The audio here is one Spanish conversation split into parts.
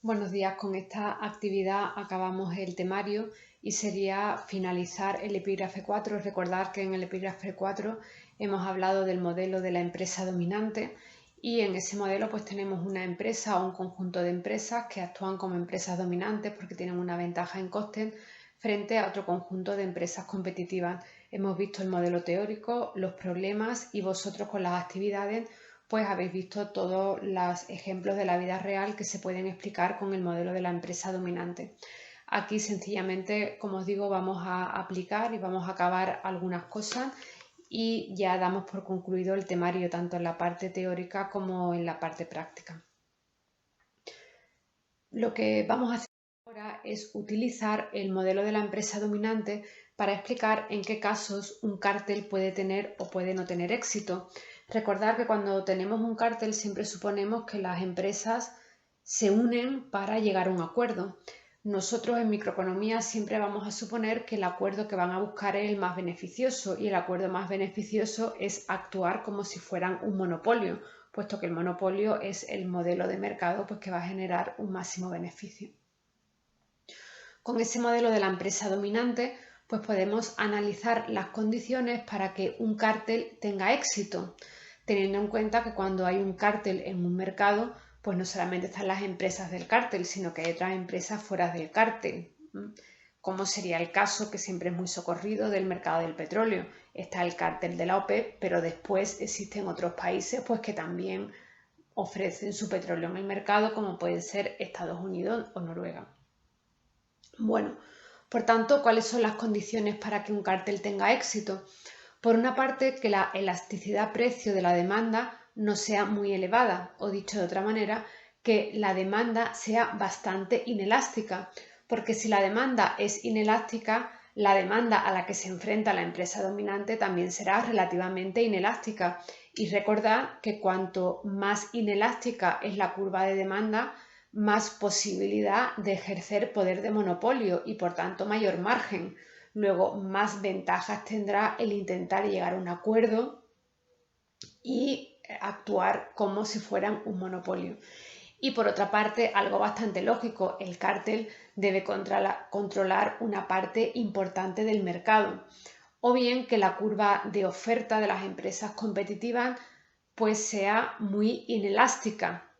Buenos días, con esta actividad acabamos el temario y sería finalizar el epígrafe 4. Recordad que en el epígrafe 4 hemos hablado del modelo de la empresa dominante y en ese modelo pues tenemos una empresa o un conjunto de empresas que actúan como empresas dominantes porque tienen una ventaja en costes frente a otro conjunto de empresas competitivas. Hemos visto el modelo teórico, los problemas y vosotros con las actividades pues habéis visto todos los ejemplos de la vida real que se pueden explicar con el modelo de la empresa dominante. Aquí sencillamente, como os digo, vamos a aplicar y vamos a acabar algunas cosas y ya damos por concluido el temario tanto en la parte teórica como en la parte práctica. Lo que vamos a hacer ahora es utilizar el modelo de la empresa dominante para explicar en qué casos un cártel puede tener o puede no tener éxito. Recordad que cuando tenemos un cártel siempre suponemos que las empresas se unen para llegar a un acuerdo. Nosotros en microeconomía siempre vamos a suponer que el acuerdo que van a buscar es el más beneficioso y el acuerdo más beneficioso es actuar como si fueran un monopolio, puesto que el monopolio es el modelo de mercado pues, que va a generar un máximo beneficio. Con ese modelo de la empresa dominante pues podemos analizar las condiciones para que un cártel tenga éxito, teniendo en cuenta que cuando hay un cártel en un mercado pues no solamente están las empresas del cártel, sino que hay otras empresas fuera del cártel, como sería el caso, que siempre es muy socorrido, del mercado del petróleo. Está el cártel de la OPEP, pero después existen otros países pues, que también ofrecen su petróleo en el mercado, como pueden ser Estados Unidos o Noruega. Bueno, por tanto, ¿cuáles son las condiciones para que un cártel tenga éxito? Por una parte, que la elasticidad precio de la demanda no sea muy elevada, o dicho de otra manera, que la demanda sea bastante inelástica, porque si la demanda es inelástica, la demanda a la que se enfrenta la empresa dominante también será relativamente inelástica. Y recordad que cuanto más inelástica es la curva de demanda, más posibilidad de ejercer poder de monopolio y por tanto mayor margen. Luego, más ventajas tendrá el intentar llegar a un acuerdo y actuar como si fueran un monopolio. Y por otra parte, algo bastante lógico, el cártel debe controlar una parte importante del mercado. O bien que la curva de oferta de las empresas competitivas pues sea muy inelástica.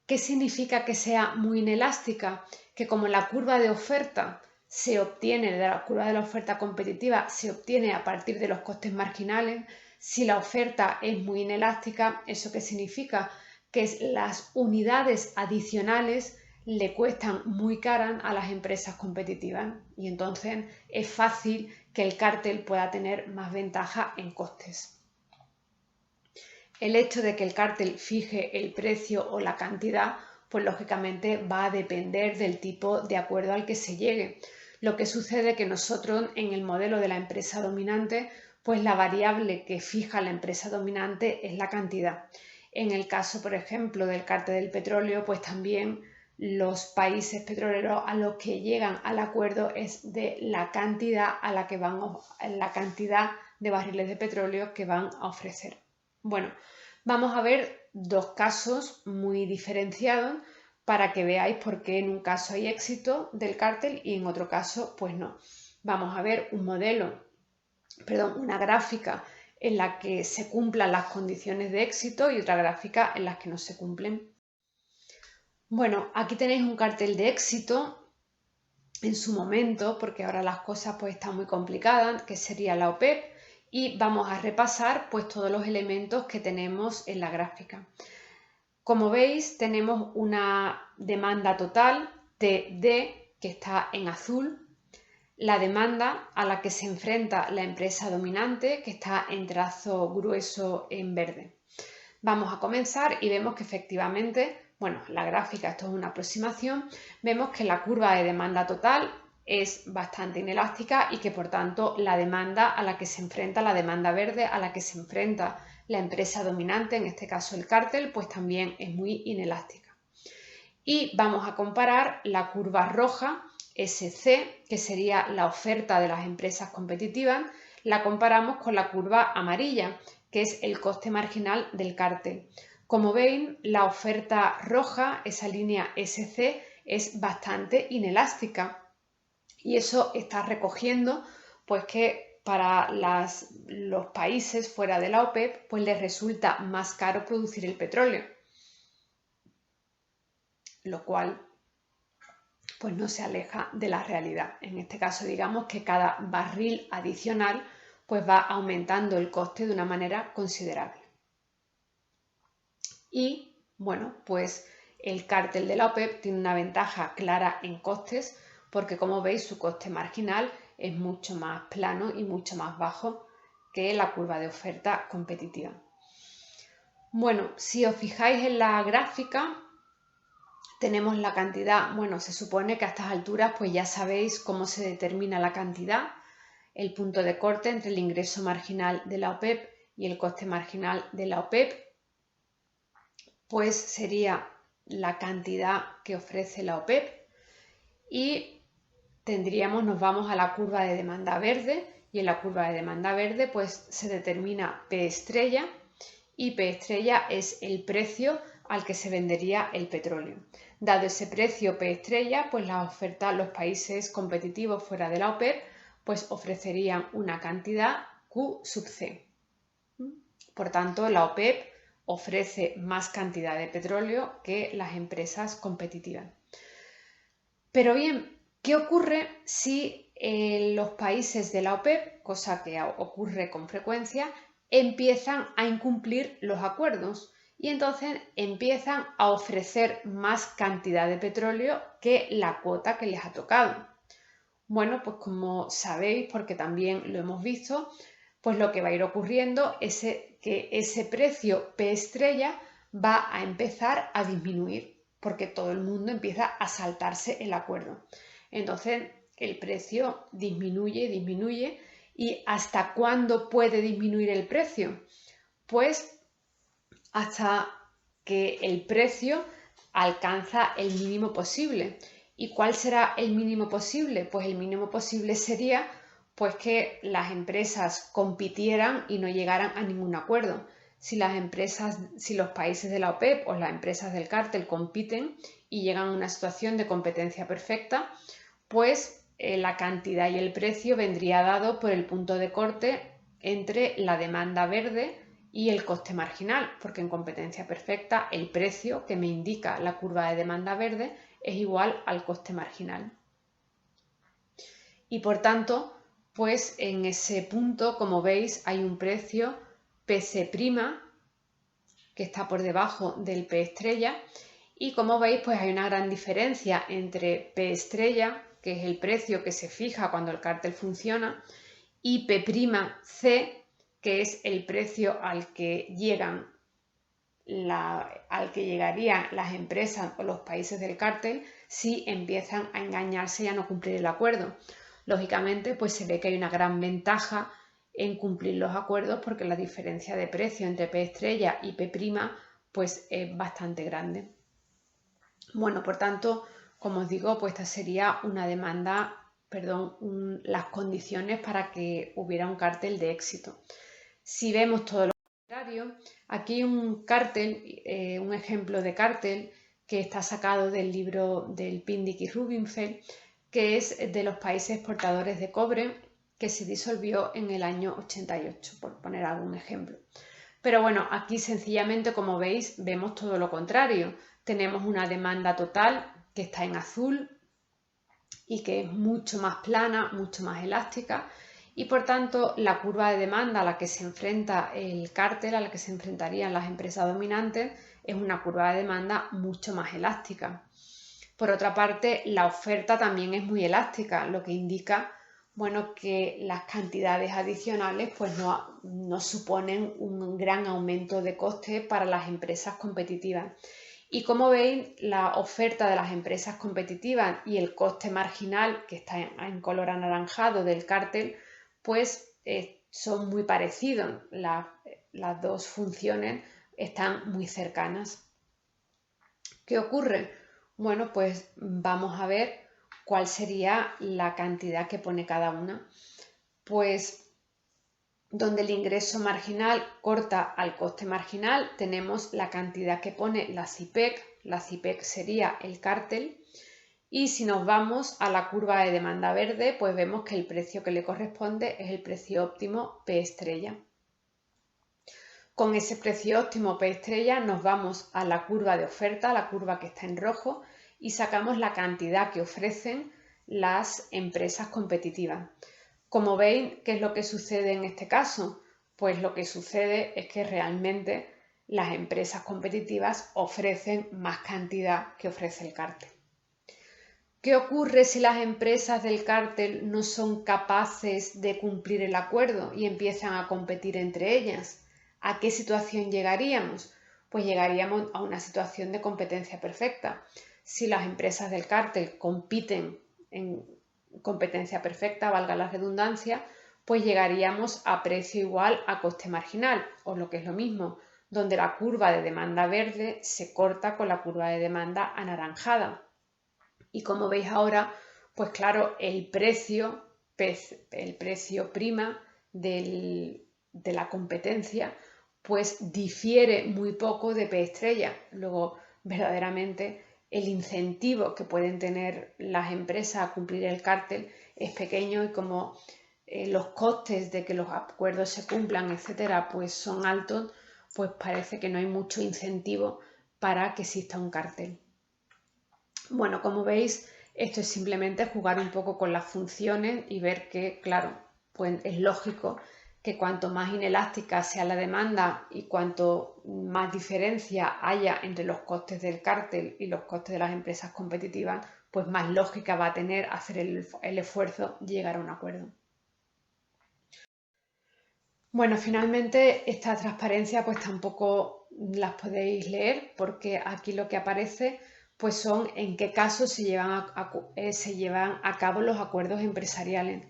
¿Qué significa que sea muy inelástica? Que como la curva de oferta se obtiene, de la curva de la oferta competitiva, se obtiene a partir de los costes marginales, si la oferta es muy inelástica, ¿eso qué significa? Que las unidades adicionales le cuestan muy caras a las empresas competitivas y entonces es fácil que el cártel pueda tener más ventaja en costes. El hecho de que el cártel fije el precio o la cantidad, pues lógicamente va a depender del tipo de acuerdo al que se llegue. Lo que sucede es que nosotros en el modelo de la empresa dominante, pues la variable que fija la empresa dominante es la cantidad. En el caso, por ejemplo, del cártel del petróleo, pues también los países petroleros a los que llegan al acuerdo es de la cantidad a la que van, la cantidad de barriles de petróleo que van a ofrecer. Bueno, vamos a ver dos casos muy diferenciados para que veáis por qué en un caso hay éxito del cártel y en otro caso pues no. Vamos a ver una gráfica en la que se cumplan las condiciones de éxito y otra gráfica en las que no se cumplen. Bueno, aquí tenéis un cartel de éxito en su momento, porque ahora las cosas pues están muy complicadas, que sería la OPEP, y vamos a repasar pues todos los elementos que tenemos en la gráfica. Como veis, tenemos una demanda total TD que está en azul, la demanda a la que se enfrenta la empresa dominante que está en trazo grueso en verde. Vamos a comenzar y vemos que efectivamente, bueno, la gráfica, esto es una aproximación, vemos que la curva de demanda total es bastante inelástica y que por tanto la demanda a la que se enfrenta, la demanda verde a la que se enfrenta la empresa dominante, en este caso el cártel, pues también es muy inelástica. Y vamos a comparar la curva roja, SC, que sería la oferta de las empresas competitivas, la comparamos con la curva amarilla, que es el coste marginal del cártel. Como veis, la oferta roja, esa línea SC, es bastante inelástica y eso está recogiendo pues que para los países fuera de la OPEP pues les resulta más caro producir el petróleo, lo cual pues no se aleja de la realidad. En este caso, digamos que cada barril adicional pues va aumentando el coste de una manera considerable. Y bueno, pues el cártel de la OPEP tiene una ventaja clara en costes porque, como veis, su coste marginal es mucho más plano y mucho más bajo que la curva de oferta competitiva. Bueno, si os fijáis en la gráfica, tenemos la cantidad. Bueno, se supone que a estas alturas pues ya sabéis cómo se determina la cantidad. El punto de corte entre el ingreso marginal de la OPEP y el coste marginal de la OPEP pues sería la cantidad que ofrece la OPEP y nos vamos a la curva de demanda verde y en la curva de demanda verde pues se determina P estrella y P estrella es el precio al que se vendería el petróleo. Dado ese precio P estrella, pues las ofertas, los países competitivos fuera de la OPEP pues ofrecerían una cantidad Q sub C. Por tanto, la OPEP ofrece más cantidad de petróleo que las empresas competitivas. Pero bien, ¿qué ocurre si los países de la OPEP, cosa que ocurre con frecuencia, empiezan a incumplir los acuerdos y entonces empiezan a ofrecer más cantidad de petróleo que la cuota que les ha tocado? Bueno, pues como sabéis, porque también lo hemos visto, pues lo que va a ir ocurriendo es que ese precio P estrella va a empezar a disminuir, porque todo el mundo empieza a saltarse el acuerdo. Entonces, el precio disminuye, ¿y hasta cuándo puede disminuir el precio? Pues hasta que el precio alcanza el mínimo posible. ¿Y cuál será el mínimo posible? Pues el mínimo posible sería pues que las empresas compitieran y no llegaran a ningún acuerdo. Si los países de la OPEP o las empresas del cártel compiten y llegan a una situación de competencia perfecta, pues la cantidad y el precio vendría dado por el punto de corte entre la demanda verde y el coste marginal, porque en competencia perfecta el precio que me indica la curva de demanda verde es igual al coste marginal. Y por tanto, pues en ese punto, como veis, hay un precio PC' que está por debajo del P estrella y como veis, pues hay una gran diferencia entre P estrella, que es el precio que se fija cuando el cártel funciona, y P', que es el precio al que llegarían las empresas o los países del cártel si empiezan a engañarse y a no cumplir el acuerdo. Lógicamente, pues se ve que hay una gran ventaja en cumplir los acuerdos porque la diferencia de precio entre P estrella y P' pues es bastante grande. Bueno, por tanto, como os digo, pues esta sería las condiciones para que hubiera un cártel de éxito. Si vemos todo lo contrario, aquí hay un cártel, un ejemplo de cártel que está sacado del libro del Pindyck y Rubinfeld, que es de los países exportadores de cobre que se disolvió en el año 88, por poner algún ejemplo. Pero bueno, aquí sencillamente, como veis, vemos todo lo contrario. Tenemos una demanda total que está en azul y que es mucho más plana, mucho más elástica y por tanto la curva de demanda a la que se enfrenta el cártel, a la que se enfrentarían las empresas dominantes, es una curva de demanda mucho más elástica. Por otra parte, la oferta también es muy elástica, lo que indica que las cantidades adicionales pues no suponen un gran aumento de coste para las empresas competitivas. Y como veis, la oferta de las empresas competitivas y el coste marginal, que está en color anaranjado del cártel, pues son muy parecidos. Las dos funciones están muy cercanas. ¿Qué ocurre? Bueno, pues vamos a ver cuál sería la cantidad que pone cada una. Pues donde el ingreso marginal corta al coste marginal, tenemos la cantidad que pone la CIPEC sería el cártel, y si nos vamos a la curva de demanda verde, pues vemos que el precio que le corresponde es el precio óptimo P estrella. Con ese precio óptimo P estrella nos vamos a la curva de oferta, la curva que está en rojo, y sacamos la cantidad que ofrecen las empresas competitivas. Como veis, ¿qué es lo que sucede en este caso? Pues lo que sucede es que realmente las empresas competitivas ofrecen más cantidad que ofrece el cártel. ¿Qué ocurre si las empresas del cártel no son capaces de cumplir el acuerdo y empiezan a competir entre ellas? ¿A qué situación llegaríamos? Pues llegaríamos a una situación de competencia perfecta. Si las empresas del cártel compiten en competencia perfecta, valga la redundancia, pues llegaríamos a precio igual a coste marginal, o lo que es lo mismo, donde la curva de demanda verde se corta con la curva de demanda anaranjada. Y como veis ahora, pues claro, el precio prima de la competencia, pues difiere muy poco de P estrella. Luego, verdaderamente, el incentivo que pueden tener las empresas a cumplir el cártel es pequeño, y como los costes de que los acuerdos se cumplan, etcétera, pues son altos, pues parece que no hay mucho incentivo para que exista un cártel. Bueno, como veis, esto es simplemente jugar un poco con las funciones y ver que, claro, pues es lógico que cuanto más inelástica sea la demanda y cuanto más diferencia haya entre los costes del cártel y los costes de las empresas competitivas, pues más lógica va a tener hacer el esfuerzo y llegar a un acuerdo. Bueno, finalmente estas transparencias pues tampoco las podéis leer, porque aquí lo que aparece pues son en qué casos se llevan a cabo los acuerdos empresariales.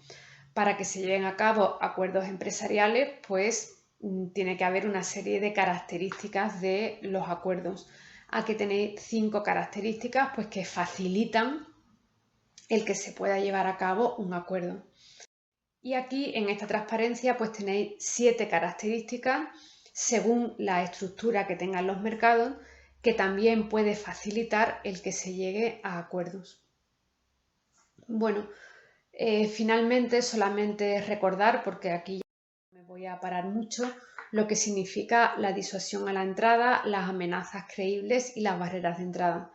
Para que se lleven a cabo acuerdos empresariales, pues tiene que haber una serie de características de los acuerdos. Aquí tenéis 5 características pues que facilitan el que se pueda llevar a cabo un acuerdo. Y aquí en esta transparencia pues tenéis 7 características según la estructura que tengan los mercados, que también puede facilitar el que se llegue a acuerdos. Bueno, finalmente solamente recordar, porque aquí ya me voy a parar mucho, lo que significa la disuasión a la entrada, las amenazas creíbles y las barreras de entrada.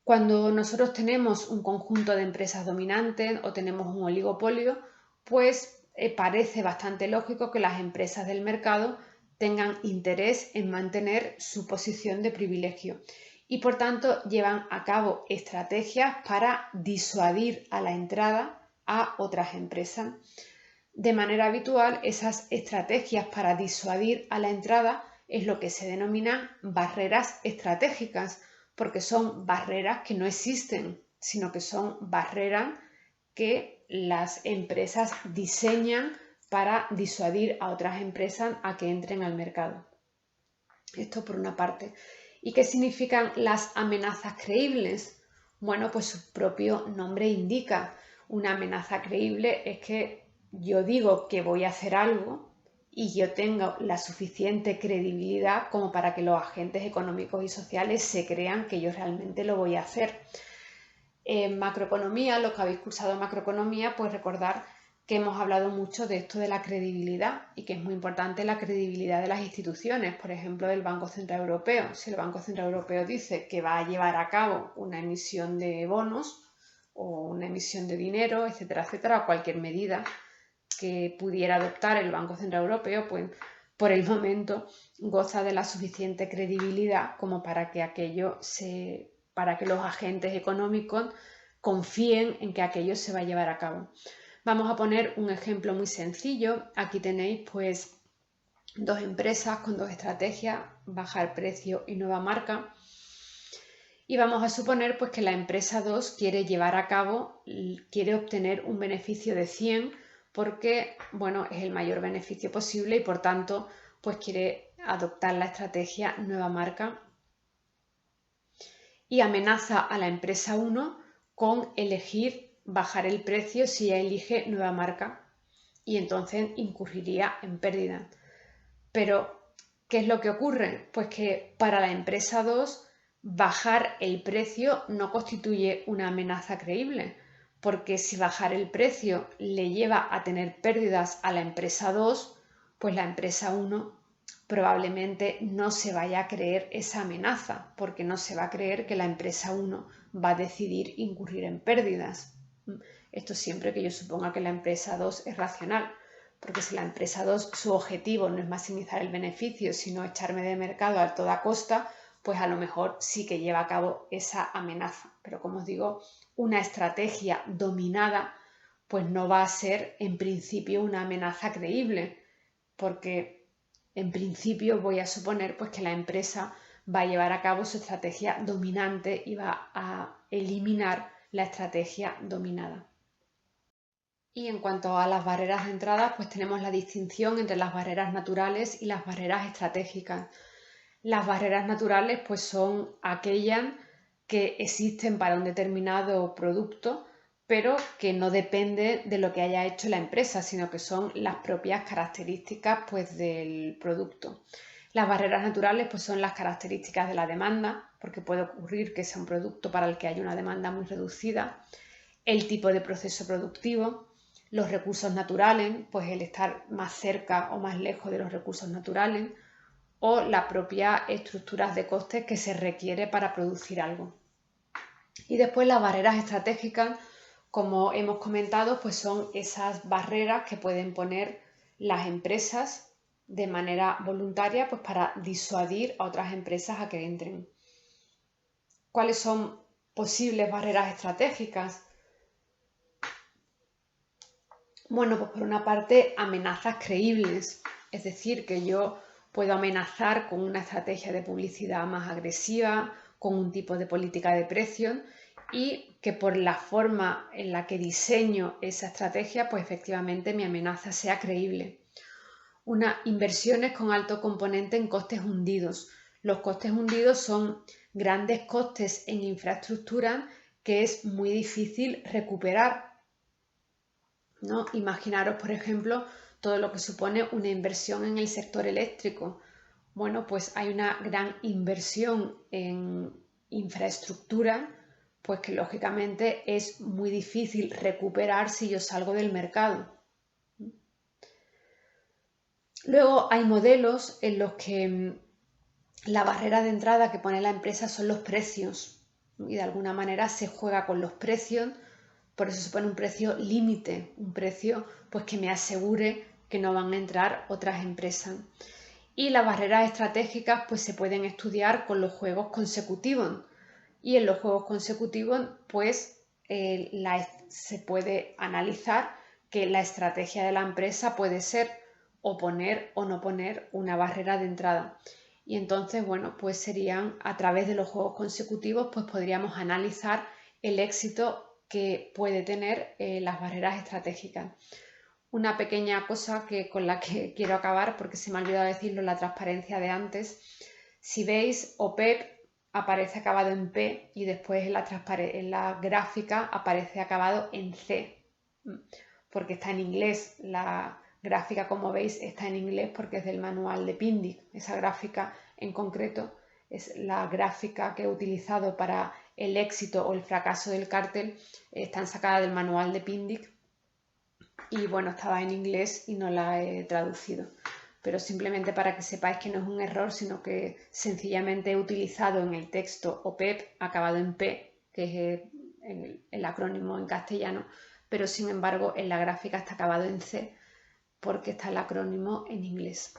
Cuando nosotros tenemos un conjunto de empresas dominantes o tenemos un oligopolio, pues parece bastante lógico que las empresas del mercado tengan interés en mantener su posición de privilegio y por tanto llevan a cabo estrategias para disuadir a la entrada a otras empresas. De manera habitual, esas estrategias para disuadir a la entrada es lo que se denominan barreras estratégicas, porque son barreras que no existen, sino que son barreras que las empresas diseñan para disuadir a otras empresas a que entren al mercado. Esto por una parte. ¿Y qué significan las amenazas creíbles? Bueno, pues su propio nombre indica. Una amenaza creíble es que yo digo que voy a hacer algo y yo tengo la suficiente credibilidad como para que los agentes económicos y sociales se crean que yo realmente lo voy a hacer. En macroeconomía, los que habéis cursado macroeconomía, pues recordar que hemos hablado mucho de esto de la credibilidad y que es muy importante la credibilidad de las instituciones, por ejemplo, del Banco Central Europeo. Si el Banco Central Europeo dice que va a llevar a cabo una emisión de bonos o una emisión de dinero, etcétera, etcétera, o cualquier medida que pudiera adoptar el Banco Central Europeo, pues por el momento goza de la suficiente credibilidad como para que para que los agentes económicos confíen en que aquello se va a llevar a cabo. Vamos a poner un ejemplo muy sencillo. Aquí tenéis pues 2 empresas con 2 estrategias, bajar precio y nueva marca. Y vamos a suponer pues que la empresa 2 quiere quiere obtener un beneficio de 100 porque, bueno, es el mayor beneficio posible y por tanto pues quiere adoptar la estrategia nueva marca y amenaza a la empresa 1 con elegir bajar el precio si ella elige nueva marca. y entonces incurriría en pérdida. Pero, ¿qué es lo que ocurre? Pues que para la empresa 2 bajar el precio no constituye una amenaza creíble, porque si bajar el precio le lleva a tener pérdidas a la empresa 2, pues la empresa 1 probablemente no se vaya a creer esa amenaza, porque no se va a creer que la empresa 1 va a decidir incurrir en pérdidas. Esto siempre que yo suponga que la empresa 2 es racional, porque si la empresa 2 su objetivo no es maximizar el beneficio, sino echarme de mercado a toda costa, pues a lo mejor sí que lleva a cabo esa amenaza. Pero como os digo, una estrategia dominada pues no va a ser en principio una amenaza creíble, porque en principio voy a suponer pues que la empresa va a llevar a cabo su estrategia dominante y va a eliminar la estrategia dominada. Y en cuanto a las barreras de entrada, pues tenemos la distinción entre las barreras naturales y las barreras estratégicas. Las barreras naturales pues son aquellas que existen para un determinado producto, pero que no depende de lo que haya hecho la empresa, sino que son las propias características pues del producto. Las barreras naturales pues son las características de la demanda, porque puede ocurrir que sea un producto para el que haya una demanda muy reducida, el tipo de proceso productivo, los recursos naturales, pues el estar más cerca o más lejos de los recursos naturales, o la propia estructura de costes que se requiere para producir algo. Y después las barreras estratégicas, como hemos comentado, pues son esas barreras que pueden poner las empresas de manera voluntaria pues para disuadir a otras empresas a que entren. ¿Cuáles son posibles barreras estratégicas? Bueno, pues por una parte, amenazas creíbles, es decir, que yo puedo amenazar con una estrategia de publicidad más agresiva, con un tipo de política de precios y que por la forma en la que diseño esa estrategia, pues efectivamente mi amenaza sea creíble. Inversiones con alto componente en costes hundidos. Los costes hundidos son grandes costes en infraestructura que es muy difícil recuperar, ¿no? Imaginaros, por ejemplo, todo lo que supone una inversión en el sector eléctrico. Bueno, pues hay una gran inversión en infraestructura, pues que lógicamente es muy difícil recuperar si yo salgo del mercado. Luego hay modelos en los que la barrera de entrada que pone la empresa son los precios y de alguna manera se juega con los precios. Por eso se pone un precio límite, un precio pues que me asegure que no van a entrar otras empresas. Y las barreras estratégicas pues se pueden estudiar con los juegos consecutivos. Y en los juegos consecutivos pues se puede analizar que la estrategia de la empresa puede ser o poner o no poner una barrera de entrada. Y entonces, bueno, pues serían a través de los juegos consecutivos pues podríamos analizar el éxito que puede tener las barreras estratégicas. Una pequeña cosa con la que quiero acabar, porque se me ha olvidado decirlo, la transparencia de antes. Si veis, OPEP aparece acabado en P y después en la gráfica aparece acabado en C, porque está en inglés. La gráfica, como veis, está en inglés porque es del manual de Pindyck. Esa gráfica en concreto es la gráfica que he utilizado para el éxito o el fracaso del cártel. Están sacadas del manual de Pindyck y bueno, estaba en inglés y no la he traducido. Pero simplemente para que sepáis que no es un error, sino que sencillamente he utilizado en el texto OPEP acabado en P, que es el acrónimo en castellano, pero sin embargo en la gráfica está acabado en C porque está el acrónimo en inglés.